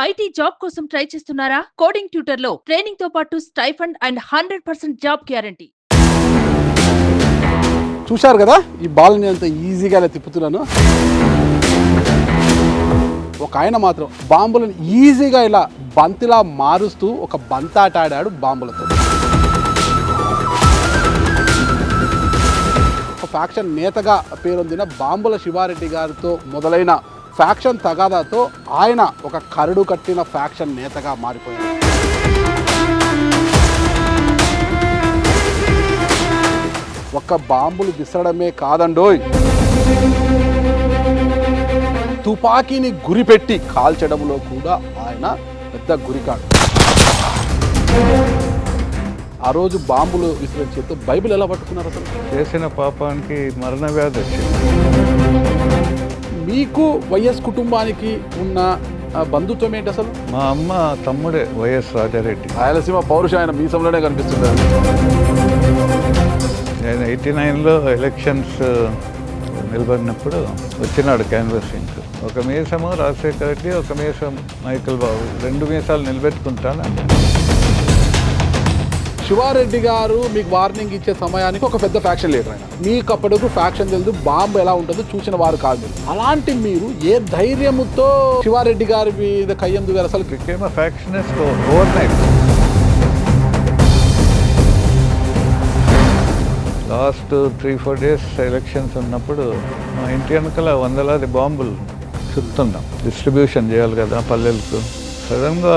IT job కోసం try చేస్తున్నారా? Coding tutor లో ట్రైనింగ్ తో పాటు స్టైఫండ్ అండ్ 100% జాబ్ గ్యారంటీ. చూశారు కదా ఈ బాల్ని అంత ఈజీగా ఇలా తిప్పుతున్నాను. ఒక ఆయన మాత్రం బాంబులను ఈజీగా ఇలా బంతిలా మారుస్తూ ఒక బంతాట ఆడాడు బాంబులతో. ఒక ఫ్యాక్షన్ నేతగా పేరొందిన బాంబుల శివారెడ్డి గారితో మొదలైన ఫ్యాక్షన్ తగాదాతో ఆయన ఒక కరడు కట్టిన ఫ్యాక్షన్ నేతగా మారిపోయారు. ఒక్క బాంబులు విసరడమే కాదండోయ్, తుపాకీని గురిపెట్టి కాల్చడంలో కూడా ఆయన పెద్ద గురికాడు. ఆ రోజు బాంబులు విసిరిన చేతితో బైబిల్ ఎలా పట్టుకున్నారు? అసలు చేసిన పాపానికి మరణ వ్యాధి వచ్చింది. మీకు వైఎస్ కుటుంబానికి ఉన్న బంధుత్వం ఏంటి అసలు? మా అమ్మ తమ్ముడే వైఎస్ రాజారెడ్డి. రాయలసీమ పౌరుషం ఆయన మీసంలోనే కనిపిస్తుంటారు. నేను 89లో ఎలక్షన్స్ నిలబడినప్పుడు వచ్చినాడు క్యాన్వసింగ్. ఒక మీసము రాజశేఖర రెడ్డి, ఒక మీసం మైకల్ బాబు, 2 మీసాలు నిలబెట్టుకుంటాను అంటే. శివారెడ్డి గారు మీకు వార్నింగ్ ఇచ్చే సమయానికి ఒక పెద్ద ఫ్యాక్షన్ లీడర్ ఆయన. మీకు అప్పటికు ఫ్యాక్షన్ తెలుసు, బాంబు ఎలా ఉంటుందో చూసిన వారు కాదు. అలాంటి మీరు ఏ ధైర్యముతో శివారెడ్డి గారి మీద కయ్యందు గారు అసలు became a factionist over night. Last 3-4 days elections ఉన్నప్పుడు మా ఇంటి వెనకాల వందలాది బాంబులు చుడుతున్నాం. డిస్ట్రిబ్యూషన్ చేయాలి కదా పల్లెలకు. సడన్గా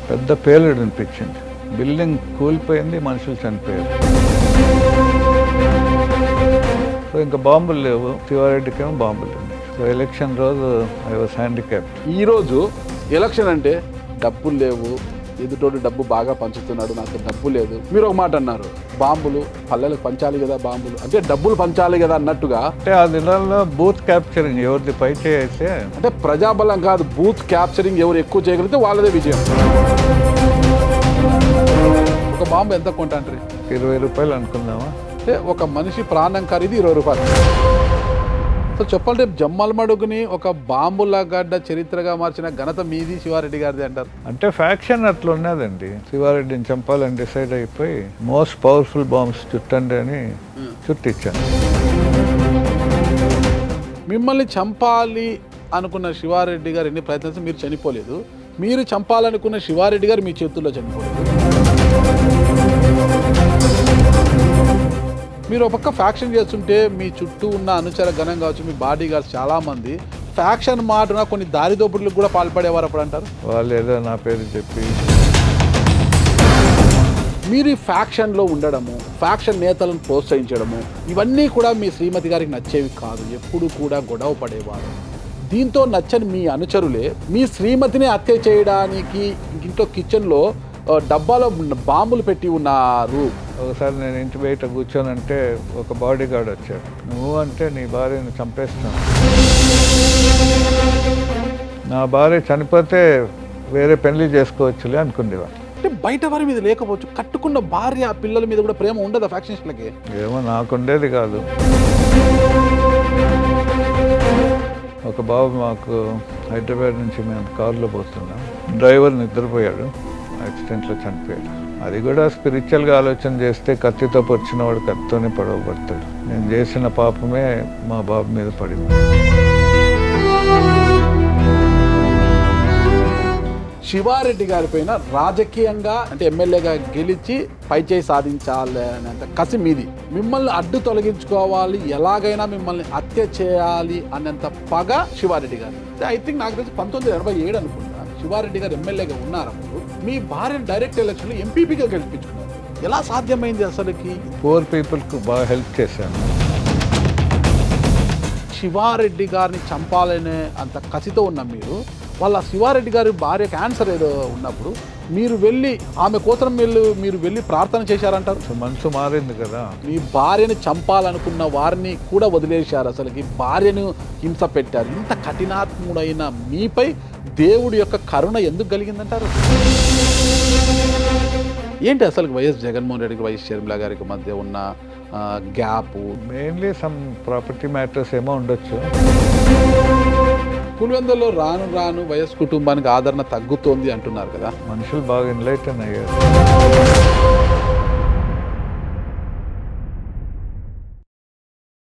పెద్ద పేలుడు అనిపించింది. బిల్డింగ్ కూలిపోయింది, మనుషులు చనిపోయారు. సో ఇంకా బాంబులు లేవు. శివారెడ్డికి ఏమో బాంబులు లేవు. సో ఎలక్షన్ రోజు ఐ వాజ్ హ్యాండిక్యాప్డ్. ఈరోజు ఎలక్షన్ అంటే డబ్బులు లేవు, ఎదుటోడు డబ్బు బాగా పంచుతున్నాడు, నాకు డబ్బు లేదు. మీరు ఒక మాట అన్నారు, బాంబులు పల్లెలకు పంచాలి కదా, బాంబులు అంటే డబ్బులు పంచాలి కదా అన్నట్టుగా. అంటే ఆ దినాల్లో బూత్ క్యాప్చరింగ్ ఎవరిది పై చేస్తే, అంటే ప్రజాబలం కాదు, బూత్ క్యాప్చరింగ్ ఎవరు ఎక్కువ చేయగలిగితే వాళ్ళదే విజయం. ఒక బాంబు ఎంత కొంటాంటారు? 20 రూపాయలు అనుకుందామా? అంటే ఒక మనిషి ప్రాణం ఖరీదు 20 రూపాయలు. సో చెప్పాలంటే జమ్మలమడుగుని ఒక బాంబుల గడ్డ చరిత్రగా మార్చిన ఘనత మీది, శివారెడ్డి గారిది అంటారు. అంటే ఫ్యాక్షన్ అట్లా ఉన్నదండి. శివారెడ్డిని చంపాలని డిసైడ్ అయిపోయి మోస్ట్ పవర్ఫుల్ బాంబ్స్ చుట్టండి అని చుట్టించాను. మిమ్మల్ని చంపాలి అనుకున్న శివారెడ్డి గారు ఎన్ని ప్రయత్నించి మీరు చనిపోలేదు. మీరు చంపాలనుకున్న శివారెడ్డి గారు మీ చేతుల్లో చనిపోలేదు. మీరు ఒక పక్క ఫ్యాక్షన్ చేస్తుంటే మీ చుట్టూ ఉన్న అనుచర గణం కావచ్చు, మీ బాడీ గార్డ్స్ చాలామంది ఫ్యాక్షన్ మాటన కొన్ని దారిదోపుడులకు కూడా పాల్పడేవారు అప్పుడు అంటారు. వాళ్ళు ఏదో నా పేరు చెప్పి. మీరు ఈ ఫ్యాక్షన్లో ఉండడము, ఫ్యాక్షన్ నేతలను ప్రోత్సహించడము, ఇవన్నీ కూడా మీ శ్రీమతి గారికి నచ్చేవి కాదు. ఎప్పుడు కూడా గొడవ పడేవారు. దీంతో నచ్చని మీ అనుచరులే మీ శ్రీమతిని హత్య చేయడానికి ఇంట్లో కిచెన్లో డబ్బాలో బాంబులు పెట్టి ఉన్నారు. ఒకసారి నేను ఇంటి బయట కూర్చోనంటే ఒక బాడీ గార్డ్ వచ్చాడు. నువ్వు అంటే నీ భార్యను చంపేస్తాను, నా భార్య చనిపోతే వేరే పెళ్లి చేసుకోవచ్చులే అనుకుండేవా. అంటే బయట వారి మీద లేకపోవచ్చు, కట్టుకున్న భార్య పిల్లల మీద కూడా ప్రేమ ఉండదా ఫ్యాక్షనిస్టులకి? ఏమో నాకుండేది కాదు. ఒక బాబు మాకు హైదరాబాద్ నుంచి మేము కారులో పోతున్నాం. డ్రైవర్ నిద్రపోయాడు, యాక్సిడెంట్లో చనిపోయాడు. అది కూడా స్పిరిచువల్గా ఆలోచన చేస్తే కత్తితో పొడిచిన వాడు కత్తితోనే పడవబడతాడు. నేను చేసిన పాపమే మా బాబు మీద పడింది. శివారెడ్డి గారి పైన రాజకీయంగా అంటే ఎమ్మెల్యేగా గెలిచి పైచేయి సాధించాలి అనేంత కసి మీది. మిమ్మల్ని అడ్డు తొలగించుకోవాలి, ఎలాగైనా మిమ్మల్ని హత్య చేయాలి అనేంత పగ శివారెడ్డి గారు. ఐ థింక్ నాకు తెలిసి 1987 అనుకుంటా శివారెడ్డి గారు ఎమ్మెల్యేగా ఉన్నప్పుడు మీ భార్యను డైరెక్ట్ ఎలక్షన్లో ఎంపీపీగా గెలిపించుకున్నారు. ఎలా సాధ్యమైంది అసలుకి? పూర్ పీపుల్కు బాగా హెల్ప్ చేశాను. శివారెడ్డి గారిని చంపాలనే అంత కసితో ఉన్న మీరు, వాళ్ళ శివారెడ్డి గారి భార్య క్యాన్సర్ ఏదో ఉన్నప్పుడు మీరు వెళ్ళి ఆమె కోసం మీరు వెళ్ళి ప్రార్థన చేశారంటారు. మనసు మారింది కదా. మీ భార్యను చంపాలనుకున్న వారిని కూడా వదిలేశారు. అసలుకి భార్యను హింస పెట్టారు. ఇంత కఠినాత్ముడైన మీపై దేవుడి యొక్క కరుణ ఎందుకు కలిగిందంటారు? ఏంటి అసలు వైఎస్ జగన్మోహన్ రెడ్డికి వైఎస్ షర్మిల గారికి మధ్య ఉన్న gap? Mainly some property matters ఏమో ఉండొచ్చు. పులివెందులో రాను రాను వైఎస్ కుటుంబానికి ఆదరణ తగ్గుతోంది అంటున్నారు కదా. మనుషులు బాగా ఎన్లైటన్ అయ్యారు.